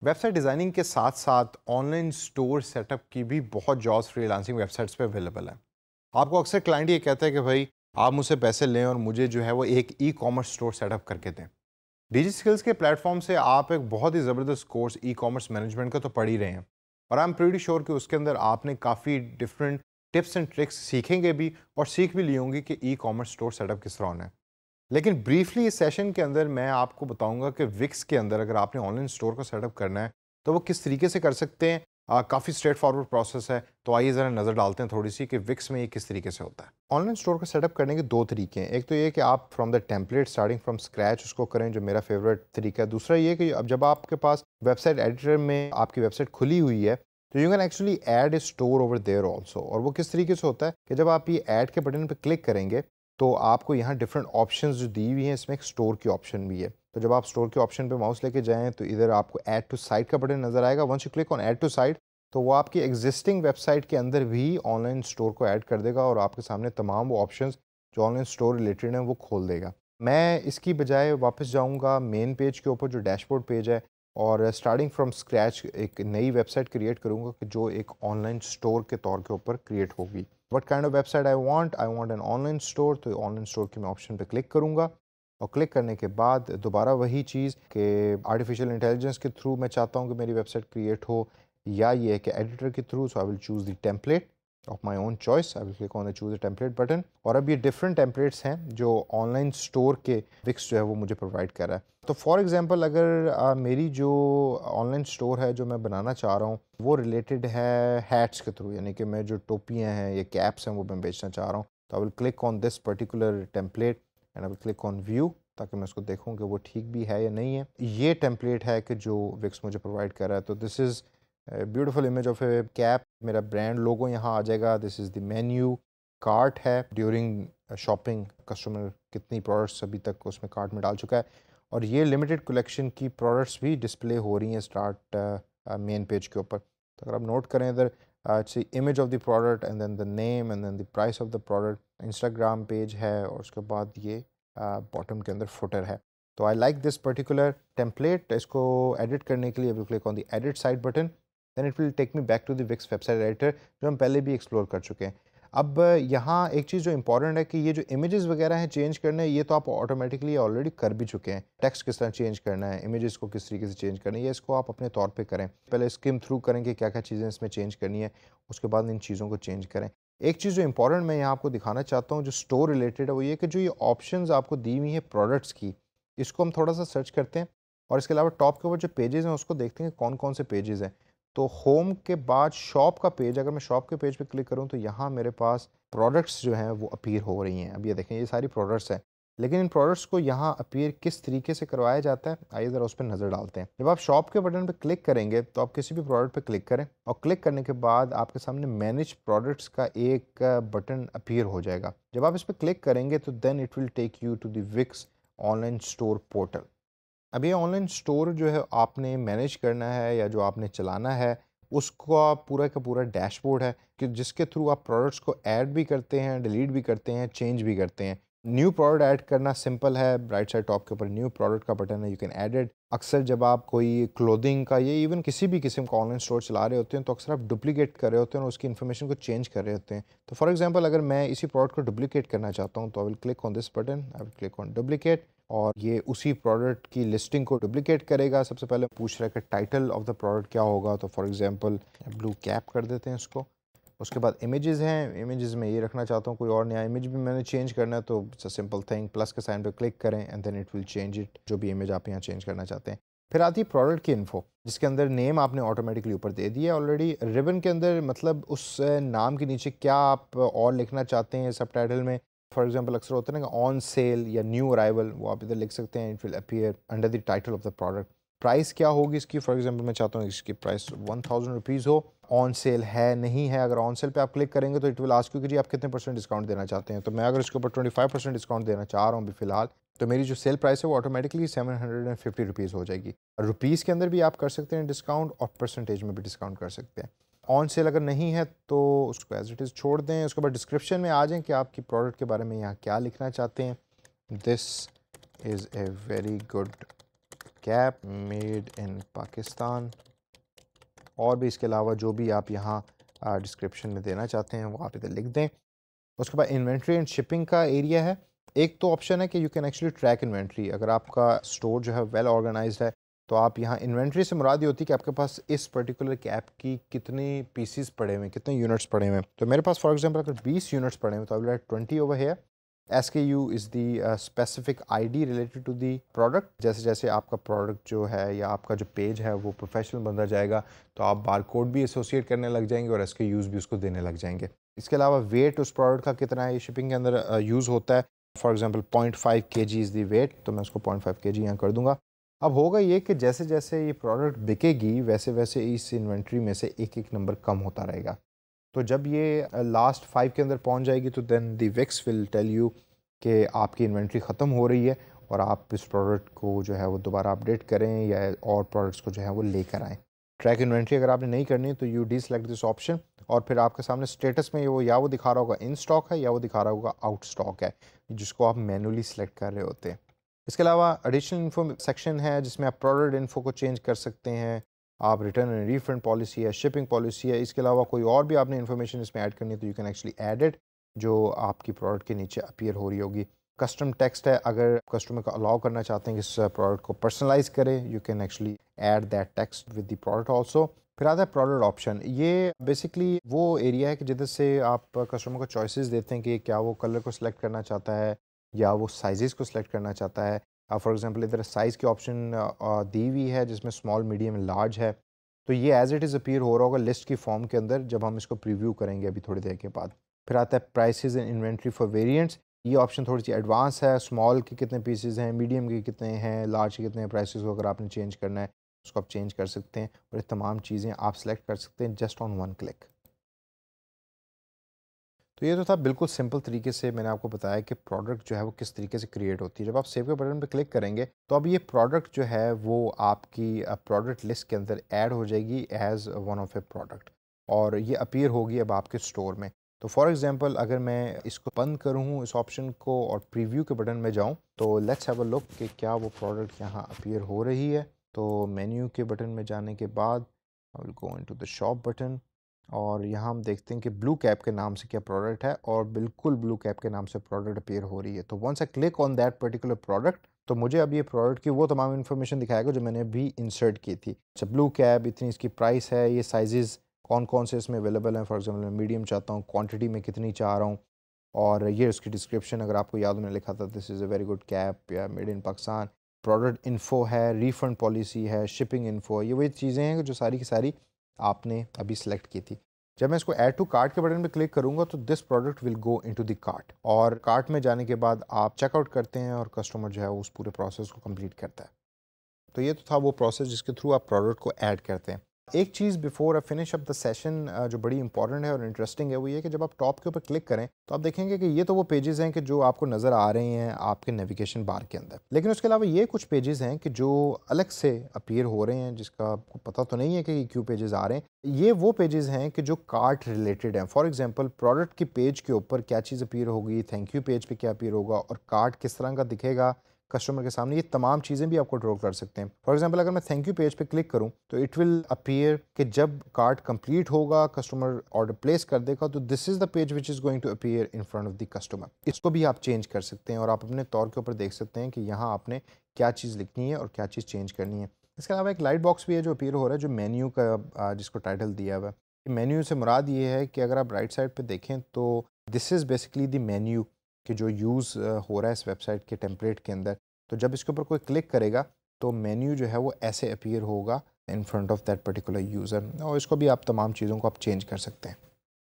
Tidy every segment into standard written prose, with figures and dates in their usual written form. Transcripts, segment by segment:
Website designing के साथ साथ ऑनलाइन स्टोर सेटअप की भी बहुत जॉब्स फ्रीलांसिंग वेबसाइट्स पे अवेलेबल है। आपको अक्सर क्लाइंट ये कहता है कि भाई आप मुझसे पैसे लें और मुझे जो है वो एक ई कॉमर्स स्टोर सेटअप करके दें। डिजी स्किल्स के प्लेटफॉर्म से आप एक बहुत ही ज़बरदस्त कोर्स ई कॉमर्स मैनेजमेंट का तो पढ़ ही रहे हैं, और आई एम प्रीटी श्योर कि उसके अंदर आपने काफ़ी डिफरेंट टिप्स एंड ट्रिक्स सीखेंगे भी और सीख भी लिए होंगे कि ई कॉमर्स स्टोर सेटअप किस तरह होना है। लेकिन ब्रीफली इस सेशन के अंदर मैं आपको बताऊंगा कि विक्स के अंदर अगर आपने ऑनलाइन स्टोर को सेटअप करना है तो वो किस तरीके से कर सकते हैं। काफ़ी स्ट्रेट फॉरवर्ड प्रोसेस है, तो आइए ज़रा नज़र डालते हैं थोड़ी सी कि विक्स में ये किस तरीके से होता है। ऑनलाइन स्टोर को सेटअप करने के दो तरीके हैं। एक तो ये कि आप from the template starting from scratch उसको करें, जो मेरा फेवरेट तरीका है। दूसरा ये कि अब जब आपके पास वेबसाइट एडिटर में आपकी वेबसाइट खुली हुई है तो you can actually add a store over there also. और वो किस तरीके से होता है कि जब आप ये ऐड के बटन पर क्लिक करेंगे तो आपको यहाँ डिफरेंट ऑप्शंस जो दी हुई हैं, इसमें एक स्टोर की ऑप्शन भी है। तो जब आप स्टोर के ऑप्शन पे माउस लेके जाएं तो इधर आपको ऐड टू साइट का बटन नजर आएगा। Once you click on add to site तो वो आपकी एग्जिस्टिंग वेबसाइट के अंदर भी ऑनलाइन स्टोर को ऐड कर देगा और आपके सामने तमाम वो ऑप्शंस जो ऑनलाइन स्टोर रिलेटेड हैं वो खोल देगा। मैं इसकी बजाय वापस जाऊँगा मेन पेज के ऊपर जो डैशबोर्ड पेज है, और स्टार्टिंग फ्रॉम स्क्रैच एक नई वेबसाइट क्रिएट करूँगा कि जो एक ऑनलाइन स्टोर के तौर के ऊपर क्रिएट होगी। What kind of website I want an online store. तो ऑनलाइन स्टोर की मैं ऑप्शन पे क्लिक करूँगा और क्लिक करने के बाद दोबारा वही चीज़ कि आर्टिफिशियल इंटेलिजेंस के थ्रू मैं चाहता हूँ कि मेरी वेबसाइट क्रिएट हो, या ये है कि एडिटर के through. So I will choose the template of my own choice. I will click on the choose the template button. और अब ये डिफरेंट टेम्पलेट्स हैं जो ऑनलाइन स्टोर के विक्स जो है वो मुझे प्रोवाइड कर रहा है। तो फॉर एग्जांपल अगर मेरी जो ऑनलाइन स्टोर है जो मैं बनाना चाह रहा हूँ वो रिलेटेड है हैट्स के थ्रू, यानी कि मैं जो टोपियाँ हैं या कैप्स हैं वो मैं बेचना चाह रहा हूँ, तो I will click on this particular template and I will click on view, ताकि मैं उसको देखूँ कि वो ठीक भी है या नहीं है। ये टेम्पलेट है कि जो विक्स मुझे प्रोवाइड कर रहा है। तो this is beautiful image of A cap. मेरा ब्रांड लोगो यहाँ आ जाएगा। This is the menu. Cart है, ड्यूरिंग शॉपिंग कस्टमर कितनी प्रोडक्ट्स अभी तक उसमें कार्ट में डाल चुका है। और ये लिमिटेड कलेक्शन की प्रोडक्ट्स भी डिस्प्ले हो रही हैं स्टार्ट मेन पेज के ऊपर। तो अगर आप नोट करें इधर it's image of the product and then the name and then the price of the product. Instagram page है और उसके बाद ये बॉटम के अंदर फुटर है। तो I like this particular template. इसको एडिट करने के लिए we click on the edit site button, then it will take me back to the Wix website editor जो हम पहले भी एक्सप्लोर कर चुके हैं। अब यहाँ एक चीज़ जो इंपॉर्टेंट है कि ये जो इमेजेस वगैरह हैं चेंज करने हैं, ये तो आप ऑटोमेटिकली ऑलरेडी कर भी चुके हैं। टेक्स्ट किस तरह चेंज करना है, इमेजेस को किस तरीके से चेंज करना है, ये इसको आप अपने तौर पे करें। पहले स्किम थ्रू करें कि क्या क्या चीज़ें इसमें चेंज करनी है, उसके बाद इन चीज़ों को चेंज करें। एक चीज़ जो इंपॉर्टेंट मैं यहाँ आपको दिखाना चाहता हूँ जो स्टोर रिलेटेड है, वो ये कि जो ये ऑप्शंस आपको दी हुई है प्रोडक्ट्स की, इसको हम थोड़ा सा सर्च करते हैं और इसके अलावा टॉप के ऊपर जो पेजेस हैं उसको देखते हैं कौन कौन से पेजेस हैं। तो होम के बाद शॉप का पेज, अगर मैं शॉप के पेज पे क्लिक करूं तो यहाँ मेरे पास प्रोडक्ट्स जो हैं वो अपीयर हो रही हैं। अब ये देखें, ये सारी प्रोडक्ट्स हैं, लेकिन इन प्रोडक्ट्स को यहाँ अपीयर किस तरीके से करवाया जाता है, आइए ज़रा उस पर नज़र डालते हैं। जब आप शॉप के बटन पे क्लिक करेंगे तो आप किसी भी प्रोडक्ट पे क्लिक करें और क्लिक करने के बाद आपके सामने मैनेज प्रोडक्ट्स का एक बटन अपीयर हो जाएगा। जब आप इस पर क्लिक करेंगे तो then it will take you to the Wix online store portal. अब ये ऑनलाइन स्टोर जो है आपने मैनेज करना है या जो आपने चलाना है, उसका पूरा का पूरा डैशबोर्ड है कि जिसके थ्रू आप प्रोडक्ट्स को ऐड भी करते हैं, डिलीट भी करते हैं, चेंज भी करते हैं। न्यू प्रोडक्ट ऐड करना सिंपल है, राइट साइड टॉप के ऊपर न्यू प्रोडक्ट का बटन है, यू कैन ऐड इट। अक्सर जब आप कोई क्लोथिंग का या इवन किसी भी किस्म का ऑनलाइन स्टोर चला रहे होते हैं तो अक्सर आप डुप्लीकेट कर रहे होते हैं और उसकी इन्फॉर्मेशन को चेंज कर रहे होते हैं। तो फॉर एग्जांपल अगर मैं इसी प्रोडक्ट को डुप्लीकेट करना चाहता हूँ तो I will click on this button, I will click on duplicate, और ये उसी प्रोडक्ट की लिस्टिंग को डुप्लीकेट करेगा। सबसे पहले पूछ रहा है कि टाइटल ऑफ द प्रोडक्ट क्या होगा, तो फॉर एग्जांपल ब्लू कैप कर देते हैं इसको। उसके बाद इमेजेस हैं, इमेजेस में ये रखना चाहता हूँ, कोई और नया इमेज भी मैंने चेंज करना है तो it's a simple thing, plus के साइन पे क्लिक करें and then it will change it, जो भी इमेज आप यहाँ चेंज करना चाहते हैं। फिर आती है प्रोडक्ट की इन्फो, जिसके अंदर नेम आपने ऑटोमेटिकली ऊपर दे दिया ऑलरेडी। रिबन के अंदर मतलब उस नाम के नीचे क्या आप और लिखना चाहते हैं सब टाइटल में। फॉर एग्जांपल अक्सर होता है ना ऑन सेल या न्यू अराइवल, वो आप इधर लिख सकते हैं, it will appear under the title of the product. Price क्या होगी इसकी, फॉर एग्जांपल मैं चाहता हूँ इसकी प्राइस 1000 रुपीज़ हो। ऑन सेल है नहीं है, अगर ऑन सेल पे आप क्लिक करेंगे तो इट विल आस्क यू कि जी आप कितने % डिस्काउंट देना चाहते हैं। तो मैं अगर इसके ऊपर 25% डिस्काउंट देना चाह रहा हूँ अभी फ़िलहाल, तो मेरी जो सेल प्राइस है वो ऑटोमेटिकली 750 रुपीज़ हो जाएगी। रुपीज़ के अंदर भी आप कर सकते हैं डिस्काउंट और परसेंटेज में भी डिस्काउंट कर सकते हैं। ऑन सेल अगर नहीं है तो उसको एज इट इज़ छोड़ दें। उसके बाद डिस्क्रिप्शन में आ जाएँ कि आपकी प्रोडक्ट के बारे में यहाँ क्या लिखना चाहते हैं। This is a very good cap made in Pakistan. Pakistan, और भी इसके अलावा जो भी आप यहाँ डिस्क्रिप्शन में देना चाहते हैं वो आप इधर लिख दें। उसके बाद इन्वेंट्री एंड शिपिंग का एरिया है। एक तो ऑप्शन है कि you can actually track inventory. अगर आपका स्टोर जो है वेल ऑर्गेनाइज्ड है तो आप यहाँ इन्वेंट्री से मुराद ये होती है कि आपके पास इस पर्टिकुलर कैप की कितने पीसीस पड़े हुए हैं, कितने यूनिट्स पड़े हुए हैं। तो मेरे पास फॉर एग्जांपल अगर 20 यूनिट्स पड़े हुए हैं तो I will write 20 over here. SKU is the specific ID related to the product. जैसे जैसे आपका प्रोडक्ट जो है या आपका जो पेज है वो प्रोफेशनल बनता जाएगा तो आप बार कोड भी एसोसिएट करने लग जाएंगे और SKUs भी उसको देने लग जाएंगे। इसके अलावा वेट उस प्रोडक्ट का कितना है ये शिपिंग के अंदर यूज़ होता है। For example 0.5 kg is the weight, तो मैं उसको 0.5 kg यहाँ कर दूंगा। अब होगा ये कि जैसे जैसे ये प्रोडक्ट बिकेगी वैसे वैसे इस इन्वेंट्री में से एक एक नंबर कम होता रहेगा। तो जब ये लास्ट 5 के अंदर पहुंच जाएगी तो then the Wix will tell you कि आपकी इन्वेंट्री ख़त्म हो रही है और आप इस प्रोडक्ट को जो है वो दोबारा अपडेट करें या और प्रोडक्ट्स को जो है वो लेकर आएँ। ट्रैक इन्वेंट्री अगर आपने नहीं करनी तो U D select this option और फिर आपके सामने स्टेटस में वो या वो दिखा रहा होगा इन स्टॉक है या वो दिखा रहा होगा आउट स्टॉक है, जिसको आप मैनुअली सेलेक्ट कर रहे होते हैं। इसके अलावा एडिशनल इन्फो सेक्शन है जिसमें आप प्रोडक्ट इन्फो को चेंज कर सकते हैं, आप रिटर्न एंड रिफंड पॉलिसी है, शिपिंग पॉलिसी है। इसके अलावा कोई और भी आपने इन्फॉर्मेशन इसमें ऐड करनी है तो you can actually add it, जो आपकी प्रोडक्ट के नीचे अपीयर हो रही होगी। कस्टम टेक्स्ट है, अगर कस्टमर को अलाउ करना चाहते हैं कि इस प्रोडक्ट को पर्सनलाइज करें you can actually add that text with the product also. फिर आता है प्रोडक्ट ऑप्शन। ये बेसिकली वो एरिया है कि जिधर से आप कस्टमर को चॉइसेस देते हैं कि क्या वो कलर को सिलेक्ट करना चाहता है या वो साइजेस को सिलेक्ट करना चाहता है। फॉर एग्जांपल इधर साइज़ की ऑप्शन दी हुई है जिसमें स्मॉल, मीडियम, लार्ज है। तो ये एज इट इज़ अपीयर हो रहा होगा लिस्ट की फॉर्म के अंदर जब हम इसको प्रीव्यू करेंगे अभी थोड़ी देर के बाद। फिर आता है prices and inventory for variants. ये ऑप्शन थोड़ी सी एडवांस है, स्मॉल के कितने पीसेज हैं, मीडियम के कितने हैं, लार्ज के कितने हैं। प्राइसेस को अगर आपने चेंज करना है उसको आप चेंज कर सकते हैं और ये तमाम चीज़ें आप सेलेक्ट कर सकते हैं जस्ट ऑन वन क्लिक। तो ये तो था बिल्कुल सिंपल तरीके से मैंने आपको बताया कि प्रोडक्ट जो है वो किस तरीके से क्रिएट होती है। जब आप सेव के बटन पे क्लिक करेंगे तो अब ये प्रोडक्ट जो है वो आपकी प्रोडक्ट लिस्ट के अंदर ऐड हो जाएगी as one of a product और ये अपीयर होगी अब आपके स्टोर में। तो फॉर एग्जांपल अगर मैं इसको बंद करूँ इस ऑप्शन को और प्रीव्यू के बटन में जाऊँ तो लेट्स हैव अ लुक कि क्या वो प्रोडक्ट यहाँ अपीयर हो रही है। तो मेन्यू के बटन में जाने के बाद I will go into the shop button और यहाँ हम देखते हैं कि ब्लू कैप के नाम से क्या प्रोडक्ट है और बिल्कुल ब्लू कैप के नाम से प्रोडक्ट अपीयर हो रही है। तो once I click on that particular product तो मुझे अब ये प्रोडक्ट की वो तमाम इन्फॉर्मेशन दिखाएगा जो मैंने अभी इंसर्ट की थी। अच्छा, ब्लू कैप, इतनी इसकी प्राइस है, ये साइजेस कौन कौन से इसमें अवेलेबल हैं। फॉर एग्जाम्पल मैं मीडियम चाहता हूँ, क्वान्टिटी में कितनी चाह रहा हूँ और ये उसकी डिस्क्रिप्शन अगर आपको याद होने लिखा था this is a very good cap या made in Pakistan. Product info है, रिफंड पॉलिसी है, शिपिंग इन्फो, ये वही चीज़ें हैं जो सारी की सारी आपने अभी सेलेक्ट की थी। जब मैं इसको ऐड टू कार्ट के बटन पे क्लिक करूंगा तो this product will go into the cart और कार्ट में जाने के बाद आप चेकआउट करते हैं और कस्टमर जो है उस पूरे प्रोसेस को कंप्लीट करता है। तो ये तो था वो प्रोसेस जिसके थ्रू आप प्रोडक्ट को ऐड करते हैं। एक चीज़ before I finish up the session जो बड़ी इंपॉर्टेंट है और इंटरेस्टिंग है वो ये कि जब आप टॉप के ऊपर क्लिक करें तो आप देखेंगे कि ये तो वो पेजेस हैं कि जो आपको नज़र आ रहे हैं आपके नेविगेशन बार के अंदर, लेकिन उसके अलावा ये कुछ पेजेस हैं कि जो अलग से अपीयर हो रहे हैं जिसका आपको पता तो नहीं है कि क्यों पेजेस आ रहे हैं। ये वो पेजेस हैं कि जो कार्ट रिलेटेड हैं। फॉर एग्जाम्पल प्रोडक्ट की पेज के ऊपर क्या चीज़ अपीयर होगी, थैंक यू पेज पर क्या अपीयर होगा और कार्ट किस तरह का दिखेगा कस्टमर के सामने, ये तमाम चीज़ें भी आपको ड्रॉ कर सकते हैं। फॉर एग्जांपल अगर मैं थैंक यू पेज पे क्लिक करूं तो इट विल अपीयर कि जब कार्ट कंप्लीट होगा, कस्टमर ऑर्डर प्लेस कर देगा तो this is the page which is going to appear in front of the customer. इसको भी आप चेंज कर सकते हैं और आप अपने तौर के ऊपर देख सकते हैं कि यहाँ आपने क्या चीज़ लिखनी है और क्या चीज़ चेंज करनी है। इसके अलावा एक लाइट बॉक्स भी है जो अपीयर हो रहा है जो मेन्यू का जिसको टाइटल दिया हुआ है। मेन्यू से मुराद ये है कि अगर आप राइट साइड पर देखें तो this is basically the menu कि जो यूज़ हो रहा है इस वेबसाइट के टेम्पलेट के अंदर। तो जब इसके ऊपर कोई क्लिक करेगा तो मेन्यू जो है वो ऐसे अपीयर होगा इन front of that particular user और इसको भी आप तमाम चीज़ों को आप चेंज कर सकते हैं।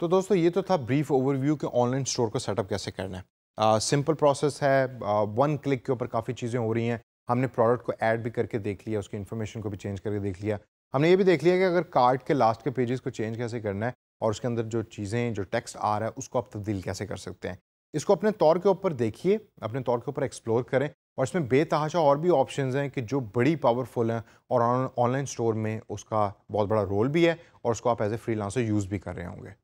तो दोस्तों ये तो था ब्रीफ ओवरव्यू कि ऑनलाइन स्टोर को सेटअप कैसे करना है। सिंपल प्रोसेस है, वन क्लिक के ऊपर काफ़ी चीज़ें हो रही हैं। हमने प्रोडक्ट को ऐड भी करके देख लिया, उसकी इन्फॉर्मेशन को भी चेंज करके देख लिया। हमने ये भी देख लिया कि अगर कार्ट के लास्ट के पेजेस को चेंज कैसे करना है और उसके अंदर जो चीज़ें जो टेक्स्ट आ रहा है उसको आप तब्दील कैसे कर सकते हैं। इसको अपने तौर के ऊपर देखिए, अपने तौर के ऊपर एक्सप्लोर करें और इसमें बेतहाशा और भी ऑप्शंस हैं कि जो बड़ी पावरफुल हैं और ऑनलाइन स्टोर में उसका बहुत बड़ा रोल भी है और उसको आप एज ए फ्रीलांसर यूज़ भी कर रहे होंगे।